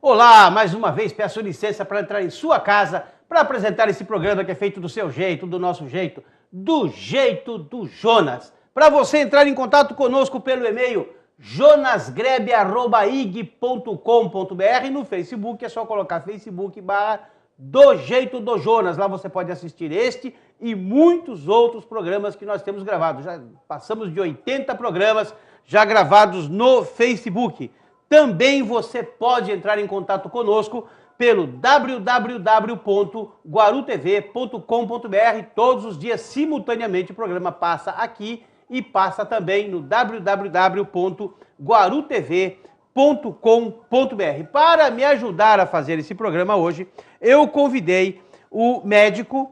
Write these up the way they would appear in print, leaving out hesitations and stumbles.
Olá, mais uma vez peço licença para entrar em sua casa para apresentar esse programa que é feito do seu jeito, do nosso jeito, do jeito do Jonas. Para você entrar em contato conosco pelo e-mail jonasgrebe@ig.com.br, no Facebook é só colocar Facebook/do jeito do Jonas. Lá você pode assistir este e muitos outros programas que nós temos gravados. Já passamos de 80 programas já gravados no Facebook. Também você pode entrar em contato conosco pelo www.guarutv.com.br. Todos os dias, simultaneamente, o programa passa aqui e passa também no www.guarutv.com.br. Para me ajudar a fazer esse programa hoje, eu convidei o médico,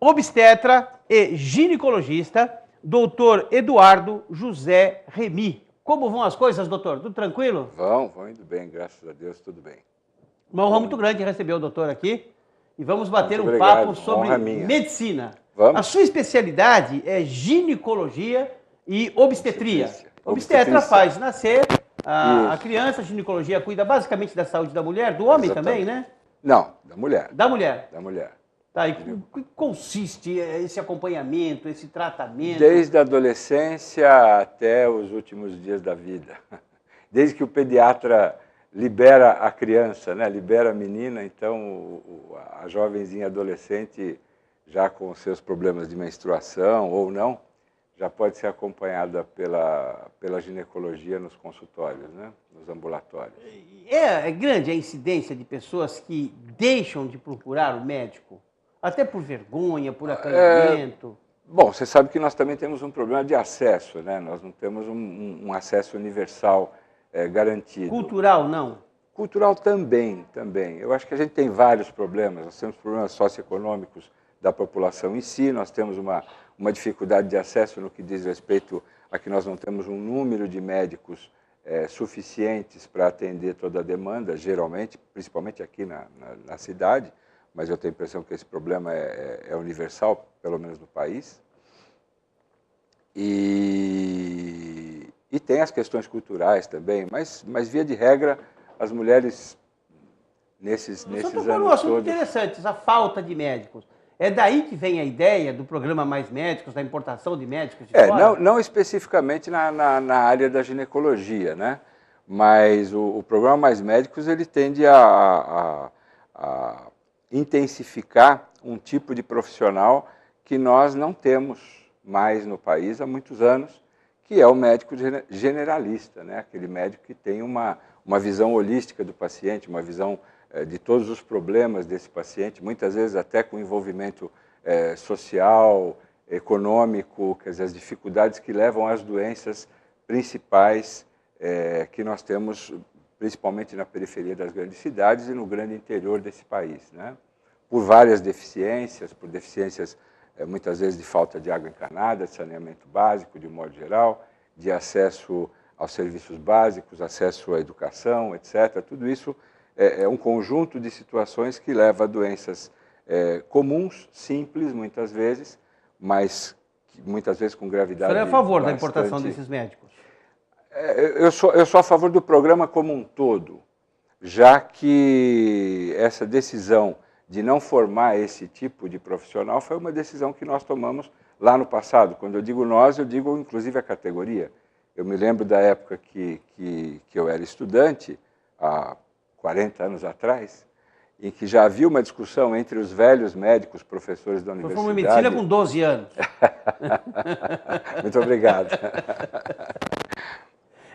obstetra e ginecologista, Dr. Eduardo José Remy. Como vão as coisas, doutor? Tudo tranquilo? Vão indo bem, graças a Deus, tudo bem. Uma honra muito grande receber o doutor aqui e vamos bater muito um obrigado. papo sobre Honra minha. medicina. Vamos. A sua especialidade é ginecologia e obstetria. Obstetra faz nascer a criança, a ginecologia cuida basicamente da saúde da mulher, do homem também, né? Não, da mulher. Da mulher. Da mulher. Tá, e o que consiste esse acompanhamento, esse tratamento? Desde a adolescência até os últimos dias da vida. Desde que o pediatra libera a criança, né? Libera a menina, então a jovenzinha adolescente, já com seus problemas de menstruação ou não, já pode ser acompanhada pela ginecologia nos consultórios, né? Nos ambulatórios. É grande a incidência de pessoas que deixam de procurar o médico? Até por vergonha, por acanhamento? Bom, você sabe que nós também temos um problema de acesso, né? Nós não temos um acesso universal garantido. Cultural, não? Cultural também. Eu acho que a gente tem vários problemas. Nós temos problemas socioeconômicos da população em si, nós temos uma dificuldade de acesso no que diz respeito a que nós não temos um número de médicos suficientes para atender toda a demanda, geralmente, principalmente aqui na cidade, mas eu tenho a impressão que esse problema é universal, pelo menos no país. E tem as questões culturais também, mas via de regra, as mulheres, nesses anos todos... um assunto interessante, essa falta de médicos. É daí que vem a ideia do programa Mais Médicos, da importação de médicos de fora? Não especificamente na área da ginecologia, né? Mas o programa Mais Médicos, ele tende a intensificar um tipo de profissional que nós não temos mais no país há muitos anos, que é o médico generalista, né? Aquele médico que tem uma visão holística do paciente, uma visão de todos os problemas desse paciente, muitas vezes até com envolvimento social, econômico, quer dizer, as dificuldades que levam às doenças principais que nós temos, principalmente na periferia das grandes cidades e no grande interior desse país, né? Por várias deficiências, por deficiências muitas vezes de falta de água encanada, de saneamento básico, de modo geral, de acesso aos serviços básicos, acesso à educação, etc. Tudo isso é um conjunto de situações que leva a doenças comuns, simples, muitas vezes, mas muitas vezes com gravidade. O senhor é a favor da importação desses médicos? Eu sou a favor do programa como um todo, já que essa decisão de não formar esse tipo de profissional foi uma decisão que nós tomamos lá no passado. Quando eu digo nós, eu digo inclusive a categoria. Eu me lembro da época que eu era estudante, há 40 anos atrás, em que já havia uma discussão entre os velhos médicos, professores da universidade. Foi uma medicina com 12 anos. Muito obrigado.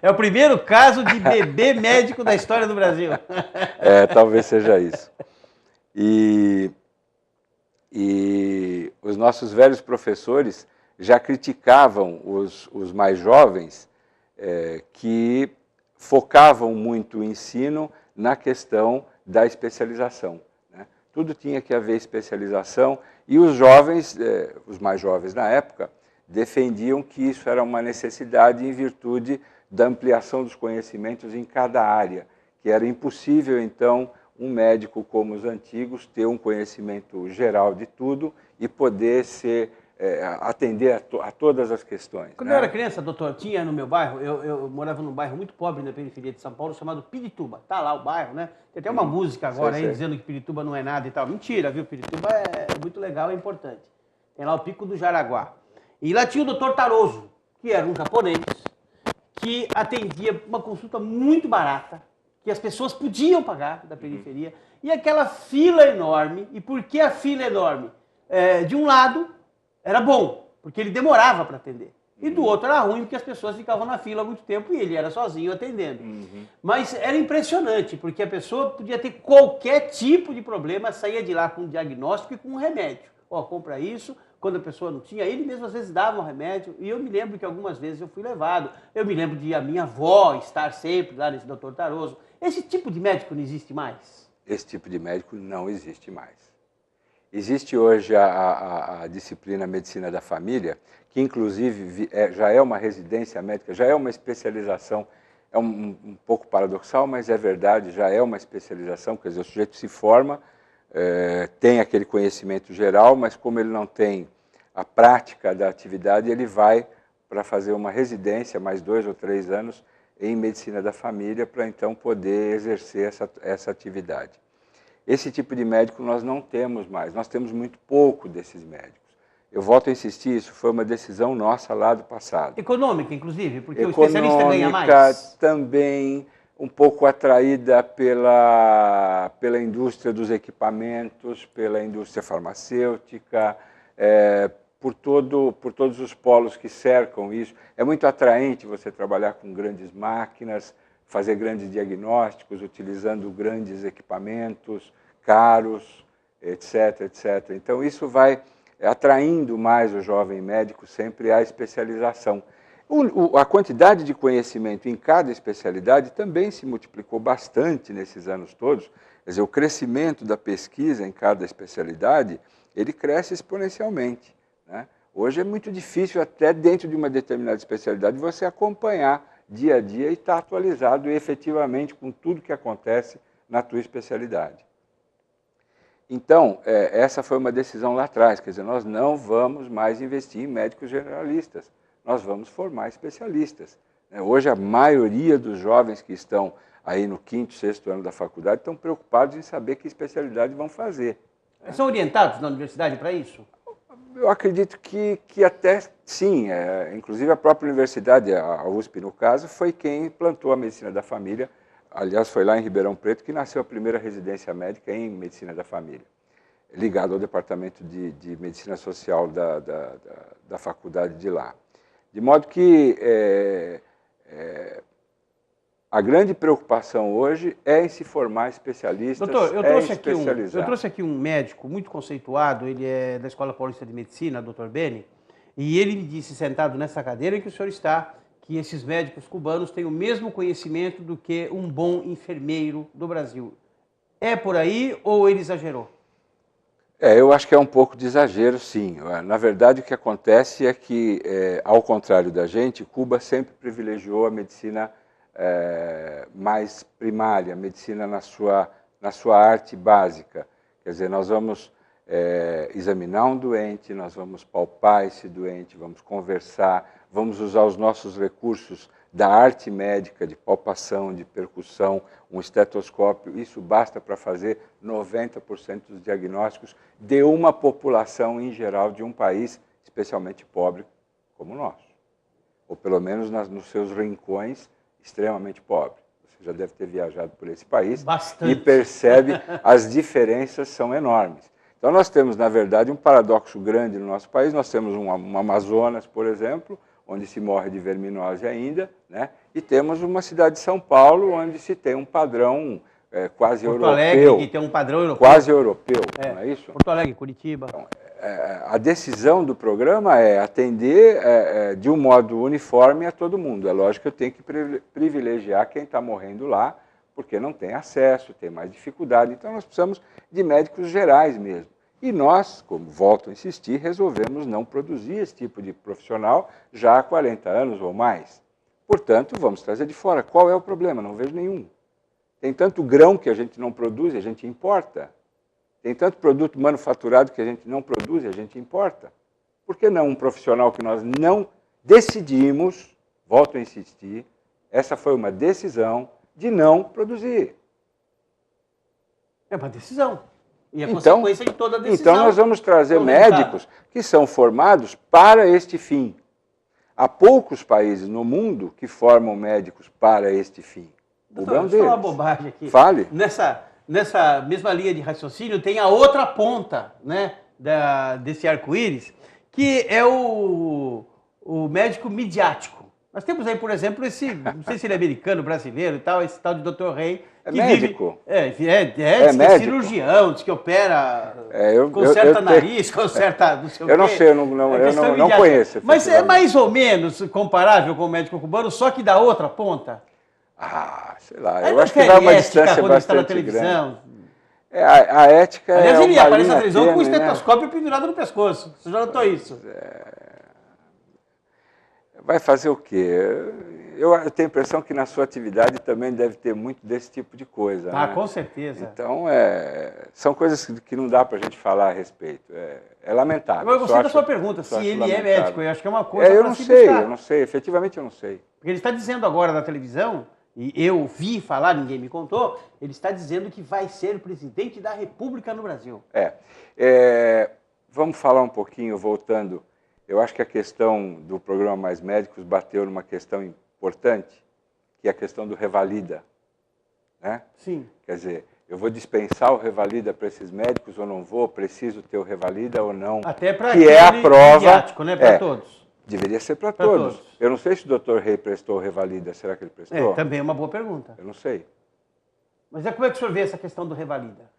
É o primeiro caso de bebê médico da história do Brasil. Talvez seja isso. E os nossos velhos professores já criticavam os mais jovens que focavam muito o ensino na questão da especialização, né? Tudo tinha que haver especialização e os jovens, os mais jovens na época, defendiam que isso era uma necessidade em virtude da ampliação dos conhecimentos em cada área, que era impossível, então, um médico como os antigos ter um conhecimento geral de tudo e poder ser atender a todas as questões. Quando eu era criança, doutor, tinha no meu bairro, eu morava num bairro muito pobre na periferia de São Paulo, chamado Pirituba. Tá lá o bairro, né? Tem até uma música agora aí dizendo que Pirituba não é nada e tal. Mentira, viu? Pirituba é muito legal, é importante. Tem lá o Pico do Jaraguá. E lá tinha o doutor Taroso, que era um japonês, que atendia uma consulta muito barata, que as pessoas podiam pagar da periferia, e aquela fila enorme. E por que a fila enorme? De um lado, era bom, porque ele demorava para atender. E do outro era ruim, porque as pessoas ficavam na fila há muito tempo e ele era sozinho atendendo. Mas era impressionante, porque a pessoa podia ter qualquer tipo de problema, saía de lá com um diagnóstico e com um remédio. Ó, compra isso. Quando a pessoa não tinha, ele mesmo às vezes dava um remédio, e eu me lembro que algumas vezes eu fui levado. Eu me lembro de a minha avó estar sempre lá nesse doutor Taroso. Esse tipo de médico não existe mais? Esse tipo de médico não existe mais. Existe hoje a disciplina Medicina da Família, que inclusive já é uma residência médica, já é uma especialização, é um pouco paradoxal, mas é verdade, já é uma especialização, quer dizer, o sujeito se forma, tem aquele conhecimento geral, mas como ele não tem a prática da atividade, ele vai para fazer uma residência, mais 2 ou 3 anos, em Medicina da Família, para então poder exercer essa atividade. Esse tipo de médico nós não temos mais, nós temos muito pouco desses médicos. Eu volto a insistir, isso foi uma decisão nossa lá do passado. Econômica, inclusive, porque Econômica, o especialista ganha mais? Também, um pouco atraída pela indústria dos equipamentos, pela indústria farmacêutica, por todos os polos que cercam isso. É muito atraente você trabalhar com grandes máquinas, fazer grandes diagnósticos, utilizando grandes equipamentos, caros, etc, etc. Então, isso vai atraindo mais o jovem médico sempre à especialização. A quantidade de conhecimento em cada especialidade também se multiplicou bastante nesses anos todos. Quer dizer, o crescimento da pesquisa em cada especialidade, ele cresce exponencialmente, né? Hoje é muito difícil, até dentro de uma determinada especialidade, você acompanhar dia a dia e estar atualizado efetivamente com tudo que acontece na tua especialidade. Então, essa foi uma decisão lá atrás, quer dizer, nós não vamos mais investir em médicos generalistas, nós vamos formar especialistas. Hoje a maioria dos jovens que estão aí no 5º, 6º ano da faculdade estão preocupados em saber que especialidade vão fazer. São orientados na universidade para isso? Eu acredito que até sim, inclusive a própria universidade, a USP no caso, foi quem implantou a Medicina da Família. Aliás, foi lá em Ribeirão Preto que nasceu a primeira residência médica em Medicina da Família, ligado ao Departamento de Medicina Social da faculdade de lá. De modo que a grande preocupação hoje é em se formar especialistas. Doutor, eu trouxe aqui um médico muito conceituado, ele é da Escola Paulista de Medicina, doutor Beni, e ele me disse, sentado nessa cadeira em que o senhor está, que esses médicos cubanos têm o mesmo conhecimento do que um bom enfermeiro do Brasil. É por aí ou ele exagerou? Eu acho que é um pouco de exagero, sim. Na verdade, o que acontece é que, ao contrário da gente, Cuba sempre privilegiou a medicina mais primária, a medicina na sua arte básica. Quer dizer, nós vamos examinar um doente, nós vamos palpar esse doente, vamos conversar, vamos usar os nossos recursos da arte médica, de palpação, de percussão, um estetoscópio. Isso basta para fazer 90% dos diagnósticos de uma população em geral de um país especialmente pobre como o nosso. Ou pelo menos nos seus rincões extremamente pobre. Você já deve ter viajado por esse país. Bastante. E percebe as diferenças são enormes. Então nós temos, na verdade, um paradoxo grande no nosso país. Nós temos um Amazonas, por exemplo, onde se morre de verminose ainda, né? E temos uma cidade de São Paulo, onde se tem um padrão quase Porto europeu. Alegre, que tem um padrão europeu. Quase europeu, não é isso? Porto Alegre, Curitiba. Então, a decisão do programa é atender de um modo uniforme a todo mundo. É lógico que eu tenho que privilegiar quem está morrendo lá, porque não tem acesso, tem mais dificuldade. Então nós precisamos de médicos gerais mesmo. E nós, como volto a insistir, resolvemos não produzir esse tipo de profissional já há 40 anos ou mais. Portanto, vamos trazer de fora. Qual é o problema? Não vejo nenhum. Tem tanto grão que a gente não produz e a gente importa. Tem tanto produto manufaturado que a gente não produz e a gente importa. Por que não um profissional que nós não decidimos, volto a insistir, essa foi uma decisão de não produzir. É uma decisão. E a consequência de toda a decisão. Então nós vamos trazer médicos que são formados para este fim. Há poucos países no mundo que formam médicos para este fim. Doutor, deixa eu falar uma bobagem aqui. Fale. Nessa mesma linha de raciocínio tem a outra ponta, né, desse arco-íris, que é o médico midiático. Nós temos aí, por exemplo, não sei se ele é americano, brasileiro e tal, esse tal de Dr. Rei. É médico? Diz que é cirurgião, diz que opera, conserta nariz, conserta não sei o quê. Eu não sei, eu não conheço. Mas é mais ou menos comparável com o médico cubano, só que da outra ponta? Ah, sei lá, eu acho que vai uma distância bastante grande. A ética aliás, é ele uma aparece na linha televisão tênue, com o estetoscópio pendurado no pescoço. Você já notou isso? Vai fazer o quê? Eu tenho a impressão que na sua atividade também deve ter muito desse tipo de coisa. Ah, né? Com certeza. Então, são coisas que não dá para a gente falar a respeito. É lamentável. Eu gostei da sua pergunta, se ele lamentável. É médico. Eu acho que é uma coisa eu para não se sei, buscar. eu não sei. Efetivamente, eu não sei. Porque ele está dizendo agora na televisão, e eu vi falar, ninguém me contou, ele está dizendo que vai ser presidente da República no Brasil. Vamos falar um pouquinho, voltando. Eu acho que a questão do programa Mais Médicos bateu numa questão importante, que é a questão do Revalida. Né? Sim. Quer dizer, eu vou dispensar o Revalida para esses médicos ou não vou? Preciso ter o Revalida ou não? Até para que é a prova, midiático, né? Para todos. Deveria ser para todos. Eu não sei se o Dr. Rei prestou o Revalida. Será que ele prestou? Também é uma boa pergunta. Eu não sei. Mas como é que o senhor vê essa questão do Revalida?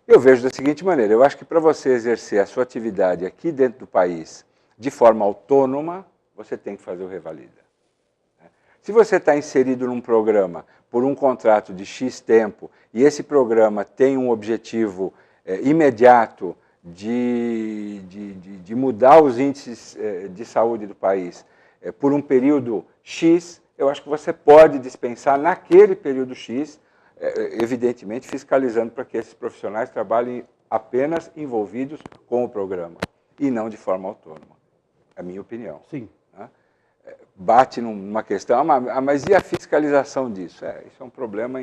Eu vejo da seguinte maneira. Eu acho que para você exercer a sua atividade aqui dentro do país de forma autônoma, você tem que fazer o Revalida. Se você está inserido num programa por um contrato de X tempo e esse programa tem um objetivo imediato de mudar os índices de saúde do país por um período X, eu acho que você pode dispensar naquele período X, evidentemente fiscalizando para que esses profissionais trabalhem apenas envolvidos com o programa e não de forma autônoma. É a minha opinião. Sim. Né? Bate numa questão, mas e a fiscalização disso? Isso é um problema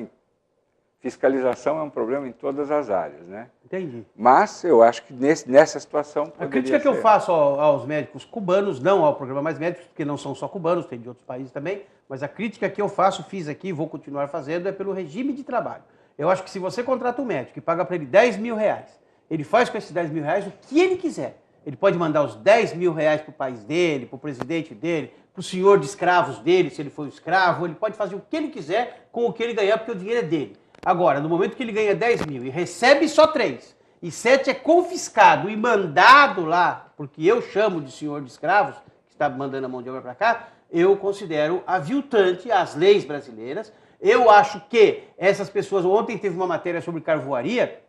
fiscalização é um problema em todas as áreas, né? Entendi. Mas eu acho que nessa situação a crítica que eu faço aos médicos cubanos, não ao programa Mais Médicos, porque não são só cubanos, tem de outros países também, mas a crítica que eu fiz aqui e vou continuar fazendo é pelo regime de trabalho. Eu acho que se você contrata um médico e paga para ele 10 mil reais, ele faz com esses 10 mil reais o que ele quiser. Ele pode mandar os 10 mil reais para o país dele, para o presidente dele, para o senhor de escravos dele, se ele for um escravo, ele pode fazer o que ele quiser com o que ele ganhar, porque o dinheiro é dele. Agora, no momento que ele ganha 10 mil e recebe só 3, e 7 é confiscado e mandado lá, porque eu chamo de senhor de escravos, que está mandando a mão de obra para cá, eu considero aviltante às leis brasileiras. Eu acho que essas pessoas, ontem teve uma matéria sobre carvoaria,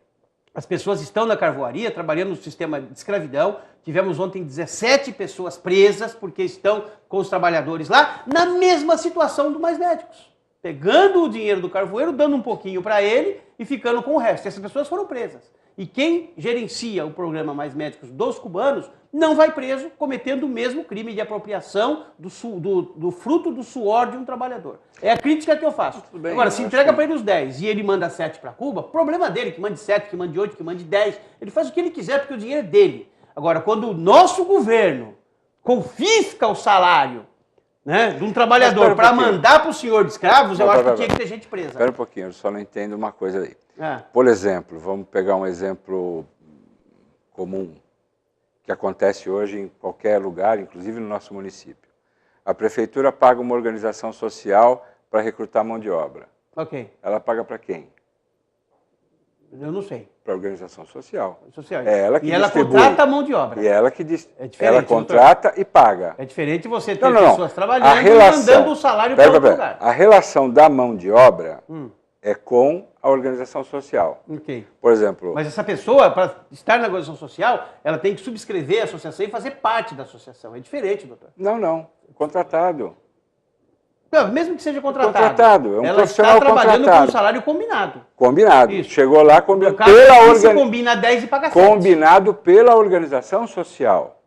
as pessoas estão na carvoaria, trabalhando no sistema de escravidão. Tivemos ontem 17 pessoas presas porque estão com os trabalhadores lá, na mesma situação do Mais Médicos. Pegando o dinheiro do carvoeiro, dando um pouquinho para ele e ficando com o resto. Essas pessoas foram presas. E quem gerencia o programa Mais Médicos dos cubanos não vai preso cometendo o mesmo crime de apropriação do fruto do suor de um trabalhador. É a crítica que eu faço. Bem, agora, se entrega para ele os 10 e ele manda 7 para Cuba, problema dele, que mande 7, que mande 8, que mande 10. Ele faz o que ele quiser porque o dinheiro é dele. Agora, quando o nosso governo confisca o salário, né, de um trabalhador para mandar para o senhor de escravos, eu acho que tinha que ter gente presa. Espera um pouquinho, eu só não entendo uma coisa aí. Por exemplo, vamos pegar um exemplo comum, que acontece hoje em qualquer lugar, inclusive no nosso município. A prefeitura paga uma organização social para recrutar mão de obra. Ok. Ela paga para quem? Eu não sei. Para a organização social. É ela que e ela distribui. contrata a mão de obra. E ela que ela contrata, doutor, e paga. É diferente você ter pessoas trabalhando e mandando o salário para outro lugar. A relação da mão de obra é com a organização social. Ok. Por exemplo... Mas essa pessoa, para estar na organização social, ela tem que subscrever a associação e fazer parte da associação. É diferente, doutor. Não. Contratado. Não, mesmo que seja contratado. Contratado, é um ela profissional está trabalhando contratado. com um salário combinado. Combinado. Isso. Chegou lá, combinado. Pela organização. Combina 10 e paga 7. Combinado pela organização social.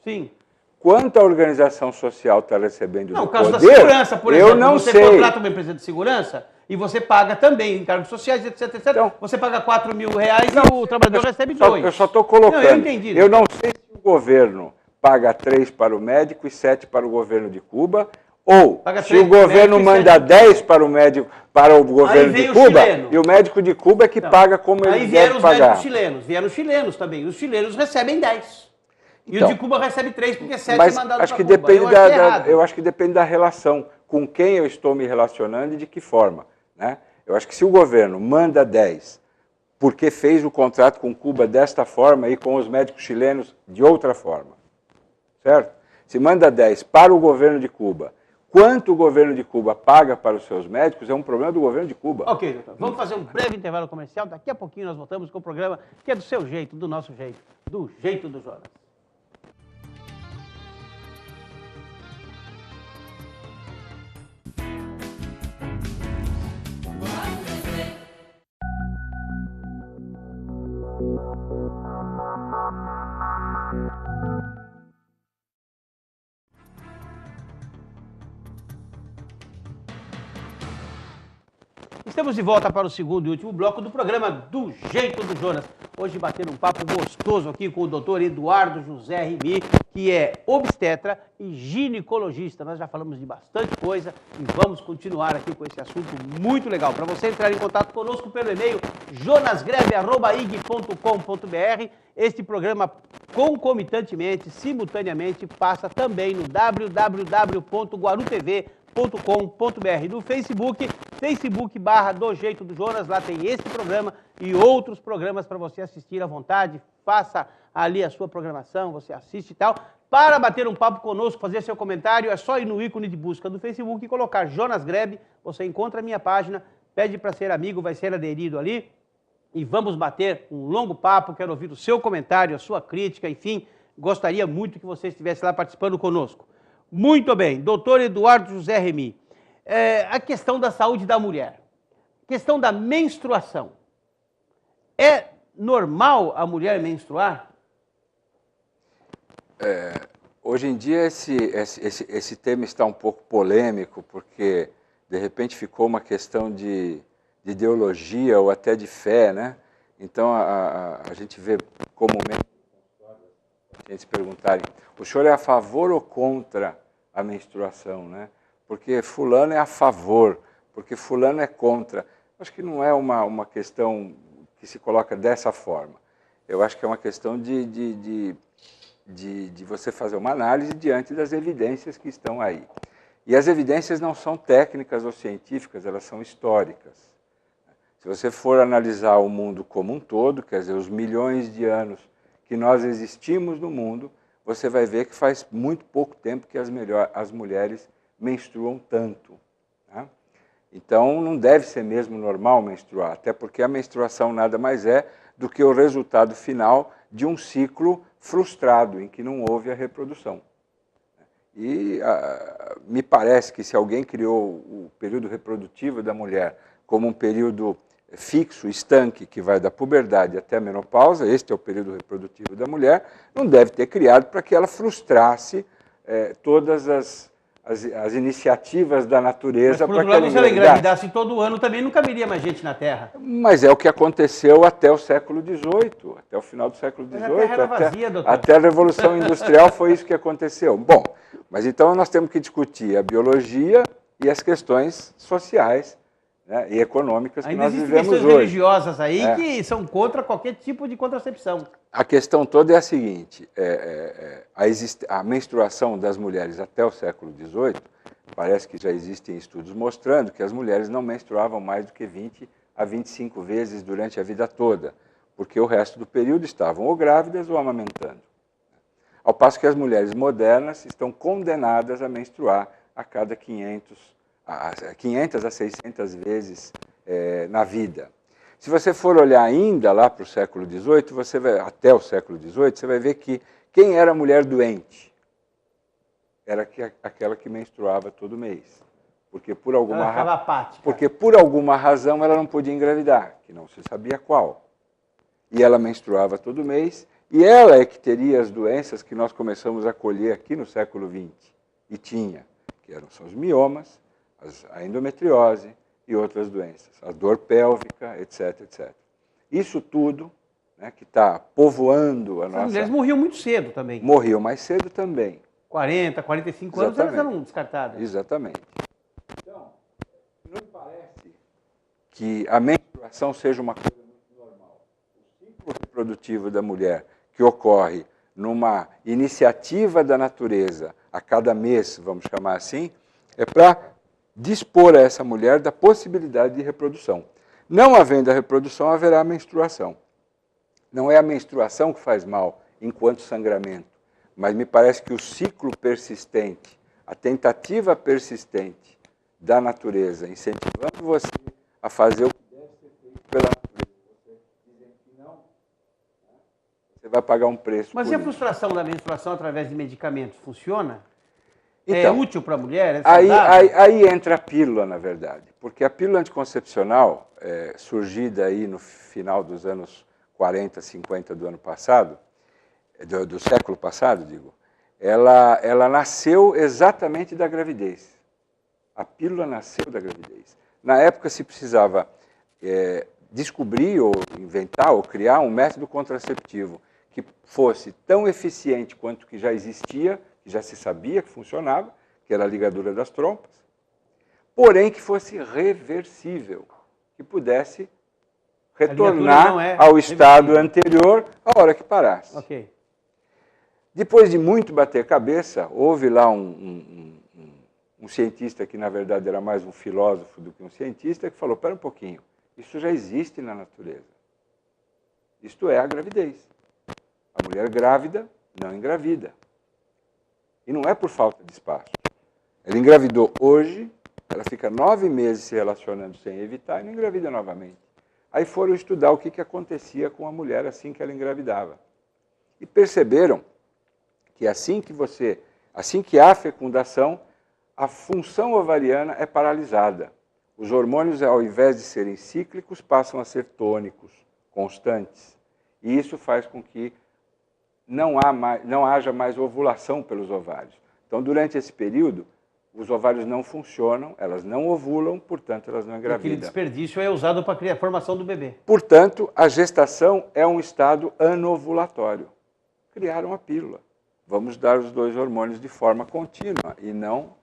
Sim. Quanto a organização social está recebendo não, do o caso poder, da segurança, por exemplo. eu não você sei. contrata uma empresa de segurança e você paga também encargos sociais, etc, etc. Então, você paga R$4.000 e o trabalhador recebe 2. Eu só estou colocando. Não, eu entendi. Eu não sei se o governo paga 3 para o médico e 7 para o governo de Cuba, ou se o governo manda 10 para o médico, para o governo de Cuba, e o médico de Cuba é que paga como ele deve pagar. Aí vieram os médicos chilenos, vieram os chilenos também. Os chilenos recebem 10. E então, o de Cuba recebe 3 porque 7 é mandado para Cuba. Eu acho que depende da relação, com quem eu estou me relacionando e de que forma. Né? Eu acho que se o governo manda 10 porque fez o contrato com Cuba desta forma e com os médicos chilenos de outra forma, certo? Se manda 10 para o governo de Cuba, quanto o governo de Cuba paga para os seus médicos é um problema do governo de Cuba. Ok, doutor. Vamos fazer um breve intervalo comercial. Daqui a pouquinho nós voltamos com o programa que é do seu jeito, do nosso jeito, do jeito do Jonas. Estamos de volta para o segundo e último bloco do programa Do Jeito do Jonas. Hoje batendo um papo gostoso aqui com o doutor Eduardo José Remy, que é obstetra e ginecologista. Nós já falamos de bastante coisa e vamos continuar aqui com esse assunto muito legal. Para você entrar em contato conosco pelo e-mail jonasgreve@ig.com.br. Este programa concomitantemente, simultaneamente, passa também no www.guarutv.com.br, no Facebook, Facebook/Do Jeito do Jonas, lá tem esse programa e outros programas para você assistir à vontade, faça ali a sua programação, você assiste e tal. Para bater um papo conosco, fazer seu comentário, é só ir no ícone de busca do Facebook e colocar Jonas Grebe, você encontra a minha página, pede para ser amigo, vai ser aderido ali e vamos bater um longo papo, quero ouvir o seu comentário, a sua crítica, enfim, gostaria muito que você estivesse lá participando conosco. Muito bem, doutor Eduardo José Remy, a questão da saúde da mulher, questão da menstruação. É normal a mulher menstruar? Hoje em dia esse tema está um pouco polêmico, porque de repente ficou uma questão de ideologia ou até de fé, né? Então a gente vê comumente pacientes perguntarem, o senhor é a favor ou contra a menstruação, né? Porque fulano é a favor, porque fulano é contra. Acho que não é uma questão que se coloca dessa forma. Eu acho que é uma questão de você fazer uma análise diante das evidências que estão aí. E as evidências não são técnicas ou científicas, elas são históricas. Se você for analisar o mundo como um todo, quer dizer, os milhões de anos que nós existimos no mundo, você vai ver que faz muito pouco tempo que as mulheres menstruam tanto. Né? Então, não deve ser mesmo normal menstruar, até porque a menstruação nada mais é do que o resultado final de um ciclo frustrado, em que não houve a reprodução. E me parece que se alguém criou o período reprodutivo da mulher como um período fixo, estanque, que vai da puberdade até a menopausa, este é o período reprodutivo da mulher, não deve ter criado para que ela frustrasse todas as iniciativas da natureza. Mas, por outro lado, se ela engravidasse todo ano, também não caberia mais gente na Terra. Mas é o que aconteceu até o século XVIII, até o final do século XVIII. Mas a Terra era vazia, doutor. Até a Revolução Industrial foi isso que aconteceu. Bom, mas então nós temos que discutir a biologia e as questões sociais, né, e econômicas que nós vivemos hoje. Ainda existem questões religiosas aí que são contra qualquer tipo de contracepção. A questão toda é a seguinte, a menstruação das mulheres até o século XVIII, parece que já existem estudos mostrando que as mulheres não menstruavam mais do que 20 a 25 vezes durante a vida toda, porque o resto do período estavam ou grávidas ou amamentando. Ao passo que as mulheres modernas estão condenadas a menstruar a cada 500 a 600 vezes na vida. Se você for olhar ainda lá para o século XVIII, até o século XVIII, você vai ver que quem era a mulher doente era aquela que menstruava todo mês. Porque por alguma razão ela não podia engravidar, que não se sabia qual. E ela menstruava todo mês, E ela é que teria as doenças que nós começamos a colher aqui no século XX. E tinha, que são os miomas, a endometriose e outras doenças, a dor pélvica, etc, etc. Isso tudo, né, que está povoando a nossa... As mulheres morriam muito cedo também. Morriam mais cedo também. 40, 45 anos, elas eram descartadas. Exatamente. Então, não me parece que a menstruação seja uma coisa muito normal. O ciclo reprodutivo da mulher, que ocorre numa iniciativa da natureza a cada mês, vamos chamar assim, é para dispor a essa mulher da possibilidade de reprodução. Não havendo a reprodução, haverá a menstruação. Não é a menstruação que faz mal enquanto sangramento, mas me parece que o ciclo persistente, a tentativa persistente da natureza, incentivando você a fazer o que deve ser feito pela natureza, você dizendo que não, você vai pagar um preço. Mas e a frustração da menstruação através de medicamentos? Funciona? Então, é útil para a mulher? É aí entra a pílula, na verdade, porque a pílula anticoncepcional, surgida aí no final dos anos 40, 50 do ano passado, do século passado, digo, ela nasceu exatamente da gravidez. A pílula nasceu da gravidez. Na época se precisava descobrir ou inventar ou criar um método contraceptivo que fosse tão eficiente quanto que já existia, que já se sabia que funcionava, que era a ligadura das trompas, porém que fosse reversível, que pudesse retornar ao estado anterior a hora que parasse. Okay. Depois de muito bater cabeça, houve lá um cientista que, na verdade, era mais um filósofo do que um cientista, que falou, espera um pouquinho, isso já existe na natureza. Isto é a gravidez. A mulher grávida não engravida. E não é por falta de espaço. Ela engravidou hoje, ela fica 9 meses se relacionando sem evitar e não engravida novamente. Aí foram estudar o que acontecia com a mulher assim que ela engravidava. E perceberam que assim que há fecundação, a função ovariana é paralisada. Os hormônios, ao invés de serem cíclicos, passam a ser tônicos, constantes. E isso faz com que não haja mais ovulação pelos ovários. Então, durante esse período, os ovários não funcionam, elas não ovulam, portanto, elas não engravidam. Aquele desperdício é usado para a formação do bebê. Portanto, a gestação é um estado anovulatório. Criaram a pílula. Vamos dar os 2 hormônios de forma contínua e não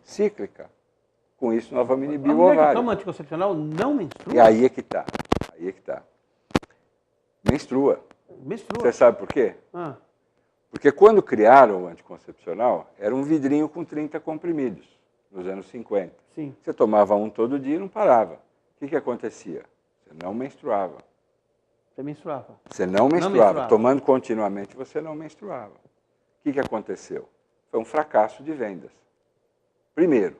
cíclica. Com isso, nós vamos inibir o ovário. A mulher que toma anticoncepcional não menstrua? E aí é que está. Aí é que está. Menstrua. Menstrua. Você sabe por quê? Porque quando criaram o anticoncepcional, era um vidrinho com 30 comprimidos, nos anos 50. Sim. Você tomava um todo dia e não parava. O que acontecia? Você não menstruava. Você menstruava. Você não menstruava. Tomando continuamente, você não menstruava. O que aconteceu? Foi um fracasso de vendas. Primeiro,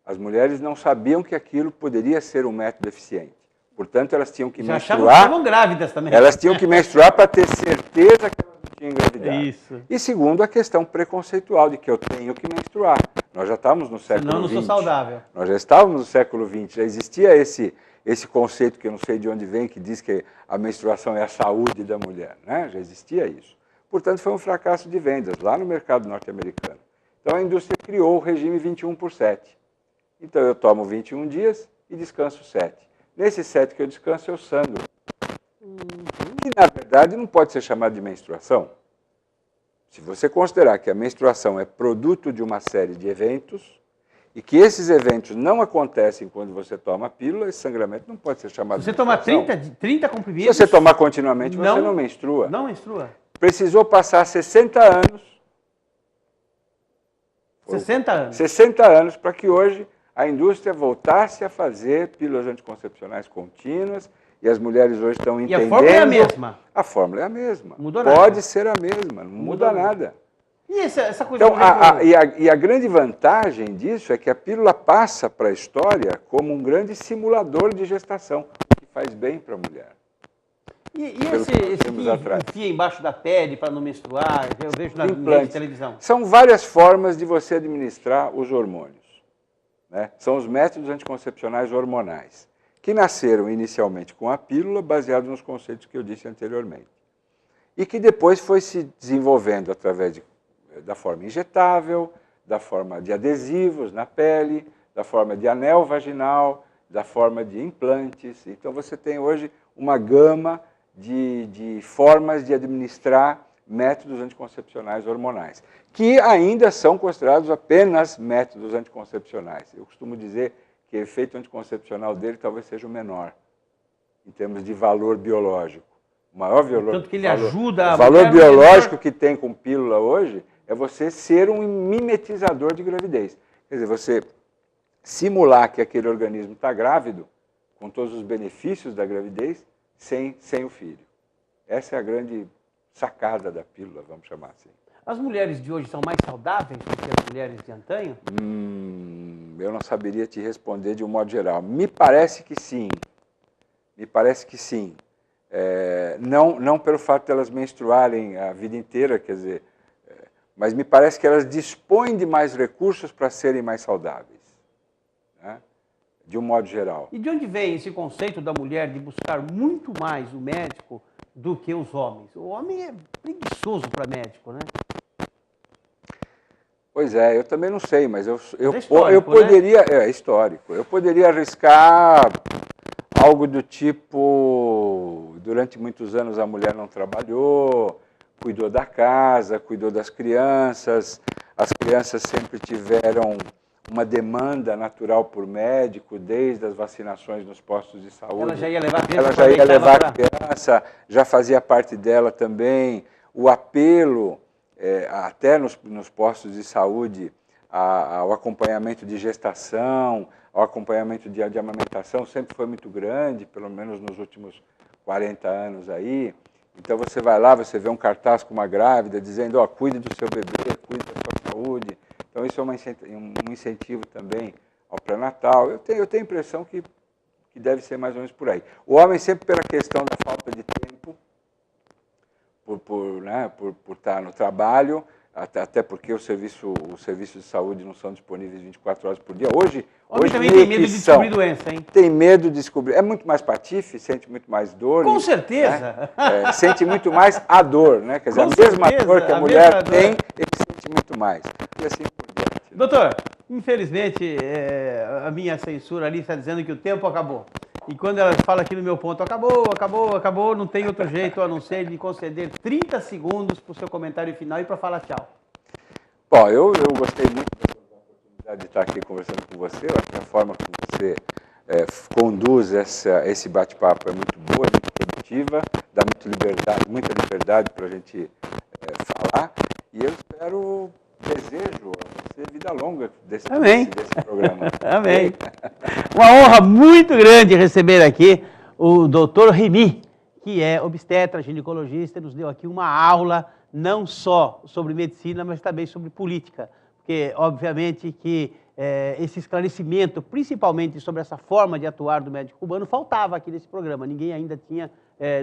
as mulheres não sabiam que aquilo poderia ser um método eficiente. Portanto, elas tinham que menstruar. Estavam grávidas também. Elas tinham que menstruar para ter certeza que elas não tinham engravidado. Isso. E segundo, a questão preconceitual de que eu tenho que menstruar. Nós já estávamos no século XX. Senão eu não sou saudável. Nós já estávamos no século XX. Já existia esse conceito que eu não sei de onde vem, que diz que a menstruação é a saúde da mulher, né? Já existia isso. Portanto, foi um fracasso de vendas lá no mercado norte-americano. Então, a indústria criou o regime 21/7. Então, eu tomo 21 dias e descanso 7. Nesses 7 que eu descanso, eu sangro. Que, na verdade, não pode ser chamado de menstruação. Se você considerar que a menstruação é produto de uma série de eventos e que esses eventos não acontecem quando você toma a pílula, esse sangramento não pode ser chamado de menstruação. Se você tomar 30 comprimidos... Se você tomar continuamente, você não menstrua. Não menstrua. Precisou passar 60 anos. 60 anos. 60 anos para que hoje a indústria voltasse a fazer pílulas anticoncepcionais contínuas e as mulheres hoje estão entendendo... E a fórmula é a mesma? A fórmula é a mesma. Mudou nada. Pode ser a mesma, não muda nada. E essa coisa... Então, a grande vantagem disso é que a pílula passa para a história como um grande simulador de gestação, que faz bem para a mulher. E esse que enfia embaixo da pele para não menstruar, eu vejo na televisão? São várias formas de você administrar os hormônios. Né? São os métodos anticoncepcionais hormonais, que nasceram inicialmente com a pílula, baseados nos conceitos que eu disse anteriormente. e que depois foi se desenvolvendo através da forma injetável, da forma de adesivos na pele, da forma de anel vaginal, da forma de implantes. Então você tem hoje uma gama de formas de administrar métodos anticoncepcionais hormonais, que ainda são considerados apenas métodos anticoncepcionais. Eu costumo dizer que o efeito anticoncepcional dele talvez seja o menor, em termos de valor biológico. O maior Tanto que ele ajuda o valor biológico que tem com pílula hoje é você ser um mimetizador de gravidez. Quer dizer, você simular que aquele organismo está grávido, com todos os benefícios da gravidez, sem o filho. Essa é a grande sacada da pílula, vamos chamar assim. As mulheres de hoje são mais saudáveis do que as mulheres de antanho? Eu não saberia te responder de um modo geral. Me parece que sim. Me parece que sim. Não pelo fato de elas menstruarem a vida inteira, quer dizer, mas me parece que elas dispõem de mais recursos para serem mais saudáveis, né? De um modo geral. E de onde vem esse conceito da mulher de buscar muito mais o médico do que os homens? O homem é preguiçoso para médico, né? Pois é, eu também não sei, mas eu Né? poderia... É histórico. Eu poderia arriscar algo do tipo, durante muitos anos a mulher não trabalhou, cuidou da casa, cuidou das crianças, as crianças sempre tiveram uma demanda natural por médico, desde as vacinações nos postos de saúde. Ela já ia levar a criança. Ela já ia levar a criança, já fazia parte dela também. O apelo, até nos postos de saúde, ao acompanhamento de gestação, ao acompanhamento de amamentação, sempre foi muito grande, pelo menos nos últimos 40 anos aí. Então você vai lá, você vê um cartaz com uma grávida dizendo, ó, cuide do seu bebê, cuide da sua saúde. Então isso é um incentivo também ao pré-natal. Eu tenho a impressão que deve ser mais ou menos por aí. O homem sempre pela questão da falta de tempo, por estar no trabalho, até porque os serviços de saúde não são disponíveis 24 horas por dia. Hoje também tem medo de descobrir doença, hein? Tem medo de descobrir. É muito mais patife, sente muito mais dor. Com certeza. Né? Sente muito mais a dor, né? Quer dizer, a mesma dor que a mulher tem, ele sente muito mais. E assim por diante. Doutor, infelizmente, a minha censura ali está dizendo que o tempo acabou. E quando ela fala aqui no meu ponto, acabou, não tem outro jeito a não ser de conceder 30 segundos para o seu comentário final e para falar tchau. Bom, eu gostei muito da oportunidade de estar aqui conversando com você. Eu acho que a forma como você conduz esse bate-papo é muito boa, muito produtiva, dá muita liberdade para a gente falar. E eu desejo a você vida longa desse programa. Amém. Uma honra muito grande receber aqui o doutor Remy, que é obstetra, ginecologista, e nos deu aqui uma aula não só sobre medicina, mas também sobre política. Porque, obviamente, que esse esclarecimento, principalmente sobre essa forma de atuar do médico cubano, faltava aqui nesse programa. Ninguém ainda tinha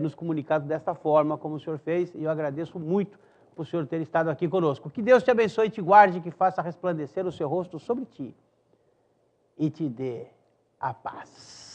nos comunicado dessa forma como o senhor fez, e eu agradeço muito por o senhor ter estado aqui conosco. Que Deus te abençoe e te guarde, que faça resplandecer o seu rosto sobre ti e te dê a paz.